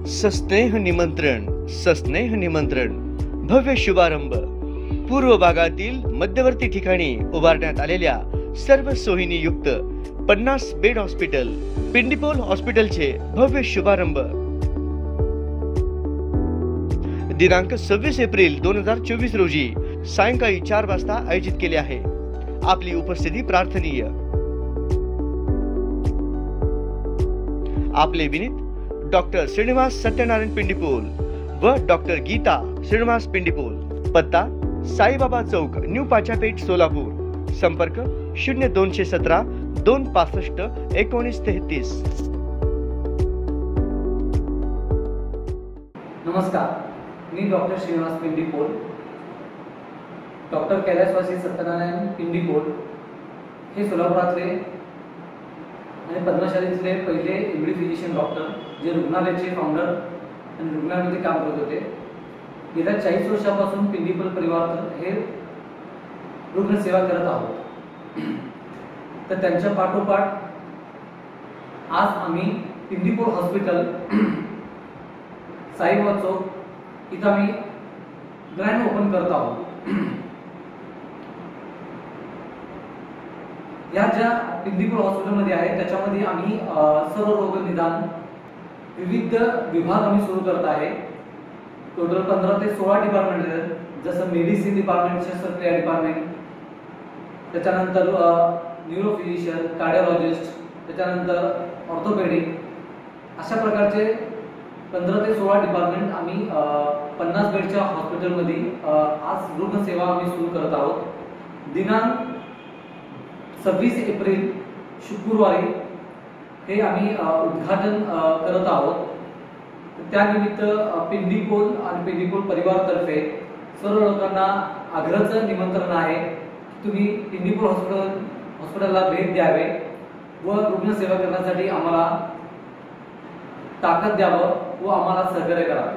सस्नेह निमंत्रण भव्य शुभारंभ। पूर्व भागातील मध्यवर्ती ठिकाणी उभारण्यात आलेल्या सर्व सोयींनी युक्त 50 बेड हॉस्पिटल पिंडीपोल हॉस्पिटलचे भव्य शुभारंभ दिनांक 26 एप्रिल 2024 रोजी सायंकाळी 4 वाजता आयोजित केले आहे। आपली उपस्थिती प्रार्थनीय। आपले विनीत डॉक्टर श्रीनिवास सत्यनारायण पिंडीपोल व डॉक्टर गीता श्रीनिवास पिंडीपोल। पत्ता साईबाबा चौक, न्यू पाचापेठ, सोलापूर। संपर्क 0217 265 1933। नमस्कार, मी डॉक्टर श्रीनिवास पिंडीपोल, डॉक्टर कैलासवासी सत्यनारायण पिंडीपोल हे सोलापुरातले आणि पद्मशालीतले पहिले एमडी फिजिशियन डॉक्टर, जे रुग्णालयाचे फाउंडर आणि रुग्णालयामध्ये काम करत होते। गेल्या 40 वर्षापासून पिंडीपोल परिवार हे रुग्णसेवा करत आहोत। तर त्यांच्या पाठोपाठ आज आम्ही पिंडीपोल हॉस्पिटल साईबाबा चौक इथं आम्ही ग्रँड ओपन करत आहोत। या ज्या पिंडीपोल हॉस्पिटलमध्ये आहे त्याच्यामध्ये आम्ही सर्व रोग निदान विविध विभाग आम्ही सुरू करत आहे। टोटल 15 ते 16 डिपार्टमेंट आहेत, जसं मेडिसिन डिपार्टमेंट, शस्त्रक्रिया डिपार्टमेंट, त्याच्यानंतर न्यूरो फिजिशियन, कार्डिओलॉजिस्ट, त्याच्यानंतर ऑर्थोपेडिक, अशा प्रकारचे 15 ते 16 डिपार्टमेंट आम्ही 50 बेडच्या हॉस्पिटलमध्ये आज रुग्णसेवा आम्ही सुरू करत आहोत। दिनांक 26 एप्रिल शुक्रवारी हे आम्ही उद्घाटन करत आहोत। त्यानिमित्त पिंडीपोल आणि पिंडीपोल परिवारातर्फे सर्व लोकांना आग्रहाचं निमंत्रण आहे की तुम्ही पिंडीपोल हॉस्पिटलला भेट द्यावे व रुग्णसेवा करण्यासाठी आम्हाला ताकद द्यावं व आम्हाला सहकार्य करावे।